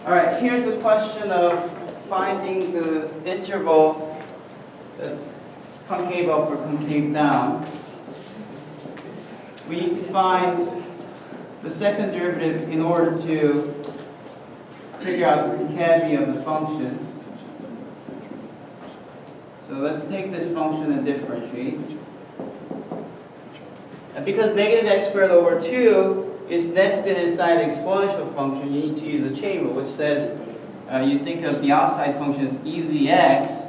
All right, here's a question of finding the interval that's concave up or concave down. We need to find the second derivative in order to figure out the concavity of the function. So let's take this function and differentiate. And because negative x squared over 2 is nested inside the exponential function, you need to use a chain rule, which says you think of the outside function as e to the x,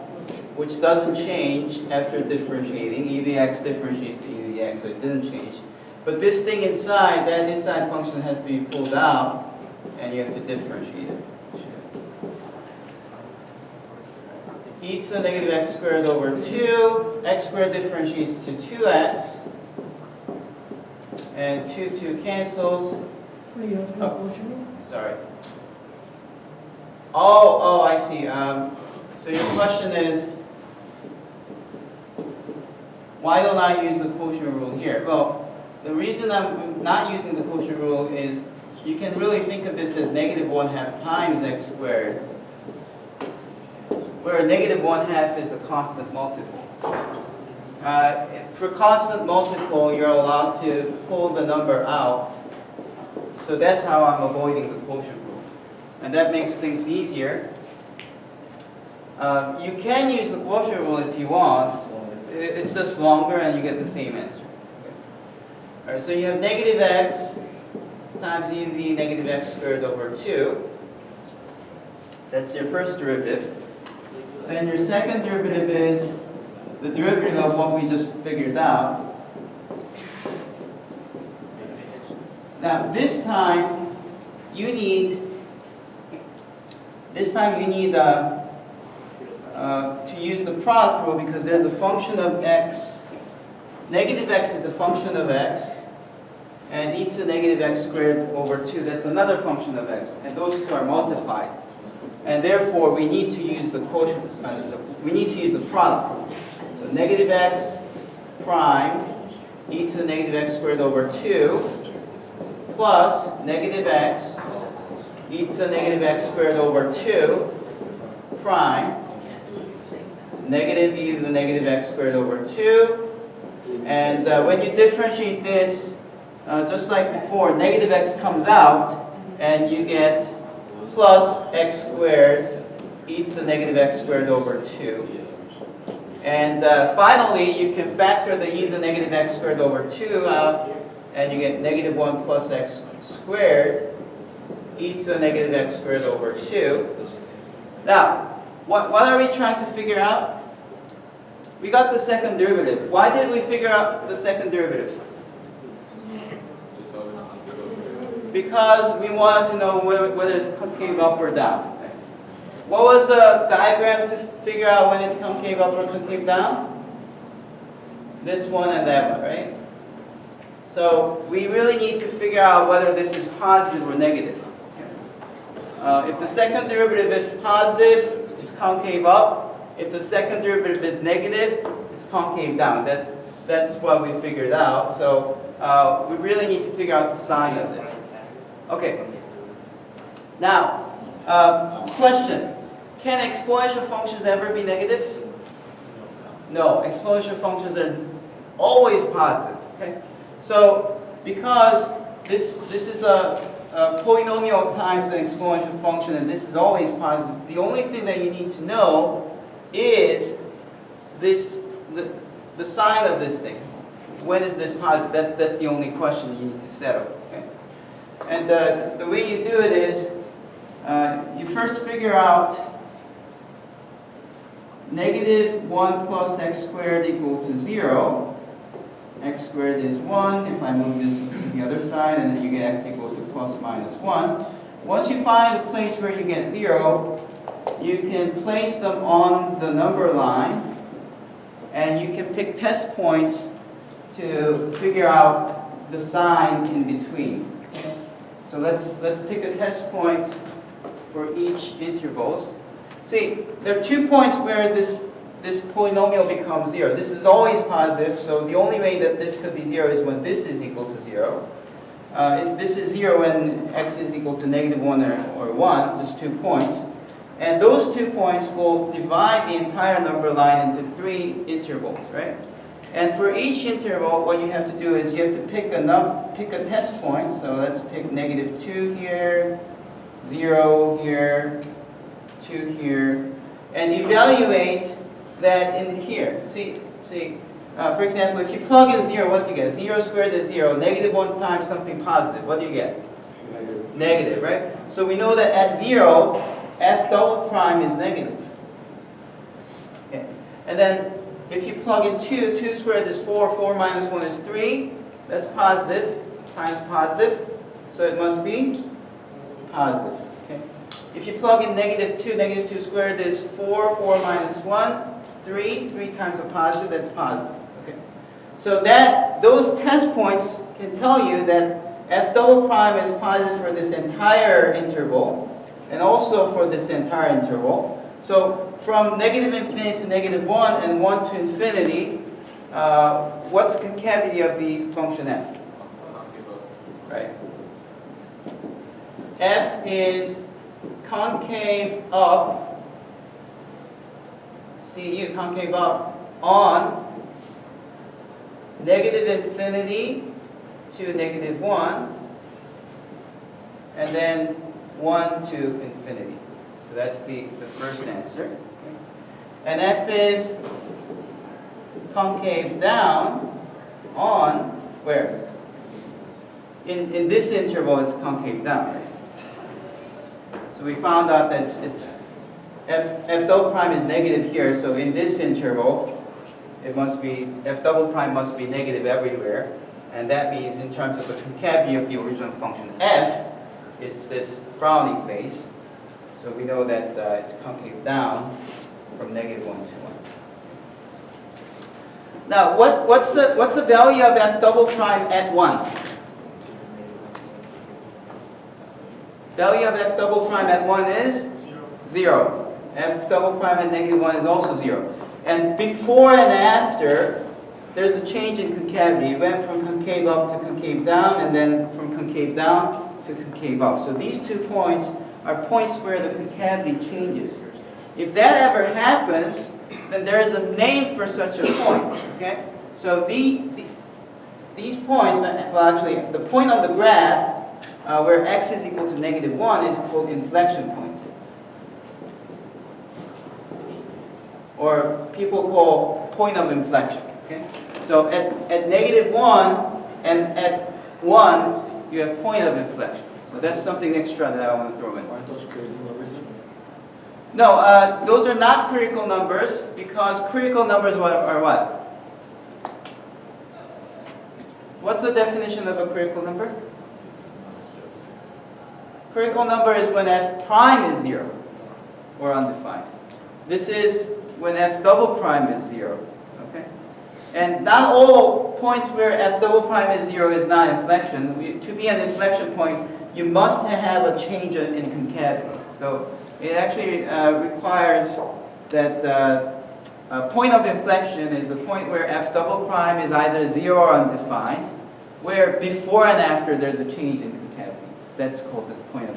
which doesn't change after differentiating. E to the x differentiates to e to the x, so it doesn't change. But this thing inside, that inside function has to be pulled out, and you have to differentiate it. E to the negative x squared over 2, x squared differentiates to 2x, and 2 cancels. Wait, you don't have a quotient rule? Sorry. Oh, I see. So your question is, why don't I use the quotient rule here? Well, the reason I'm not using the quotient rule is you can really think of this as negative 1/2 times x squared, where negative 1/2 is a constant multiple. For constant multiple, you're allowed to pull the number out. So that's how I'm avoiding the quotient rule. And that makes things easier. You can use the quotient rule if you want. It's just longer and you get the same answer. All right, so you have negative x times e to the negative x squared over 2. That's your first derivative. Then your second derivative is the derivative of what we just figured out. Now this time you need to use the product rule, because there's a function of x. Negative x is a function of x, and e to the negative x squared over 2, that's another function of x, and those two are multiplied. And therefore we need to use the quotient, we need to use the product rule. So negative x prime e to the negative x squared over 2 plus negative x e to the negative x squared over 2 prime negative e to the negative x squared over 2. And when you differentiate this, just like before, negative x comes out and you get plus x squared e to the negative x squared over 2. And finally, you can factor the e to the negative x squared over 2 out, and you get negative 1 plus x squared e to the negative x squared over 2. Now, what are we trying to figure out? We got the second derivative. Why did we figure out the second derivative? Because we wanted to know whether it's concave up or down. What was the diagram to figure out when it's concave up or concave down? This one and that one, right? So we really need to figure out whether this is positive or negative. If the second derivative is positive, it's concave up. If the second derivative is negative, it's concave down. That's what we figured out. So we really need to figure out the sign of this. Okay. Now, question. Can exponential functions ever be negative? No, exponential functions are always positive. Okay. So because this is a polynomial times an exponential function, and this is always positive, the only thing that you need to know is the sign of this thing. When is this positive? That's the only question you need to settle. Okay? And the way you do it is you first figure out negative 1 plus x squared equal to 0. X squared is 1. If I move this to the other side, and then you get x equals to plus minus 1. Once you find the place where you get 0, you can place them on the number line, and you can pick test points to figure out the sign in between. Okay? So let's pick a test point for each intervals. See, there are 2 points where this polynomial becomes 0. This is always positive, so the only way that this could be 0 is when this is equal to 0. This is 0 when x is equal to -1 or 1, just 2 points. And those 2 points will divide the entire number line into 3 intervals, right? And for each interval, what you have to do is you have to pick a test point. So let's pick -2 here, 0 here, 2 here, and evaluate that in here. See. For example, if you plug in 0, what do you get? 0 squared is 0. -1 times something positive. What do you get? Negative, right? So we know that at 0, f double prime is negative. Okay. And then if you plug in 2, 2 squared is 4. 4 minus 1 is 3. That's positive times positive. So it must be positive. Okay. If you plug in -2, -2 squared is 4. 4 minus 1, 3. 3 times a positive, that's positive. Okay. So those test points can tell you that f double prime is positive for this entire interval and also for this entire interval. So from -infinity to -1 and 1 to infinity, what's the concavity of the function f? Right. F is concave up, CU, concave up on -infinity to -1, and then 1 to infinity. So that's the first answer. Okay. And f is concave down on where? In this interval, it's concave down, right? So we found out that it's f double prime is negative here, so in this interval, it must be, f double prime must be negative everywhere, and that means in terms of the concavity of the original function f, it's this frowning face, so we know that it's concave down from -1 to 1. Now, what's the value of f double prime at 1? Value of f double prime at 1 is 0. F double prime at -1 is also 0. And before and after, there's a change in concavity. It went from concave up to concave down, and then from concave down to concave up. So these 2 points are points where the concavity changes. If that ever happens, then there is a name for such a point. Okay? So these points, well actually, the point on the graph where x is equal to -1 is called inflection points. Or people call point of inflection. Okay? So at -1 and at 1, you have point of inflection. So that's something extra that I want to throw in. Aren't those critical numbers? No, those are not critical numbers because critical numbers are what? What's the definition of a critical number? Critical number is when f prime is 0 or undefined. This is when f double prime is 0. Okay? And not all points where f double prime is 0 is not inflection. To be an inflection point, you must have a change in concavity. So it actually requires that a point of inflection is a point where f double prime is either 0 or undefined, where before and after there's a change in concavity. That's called the point of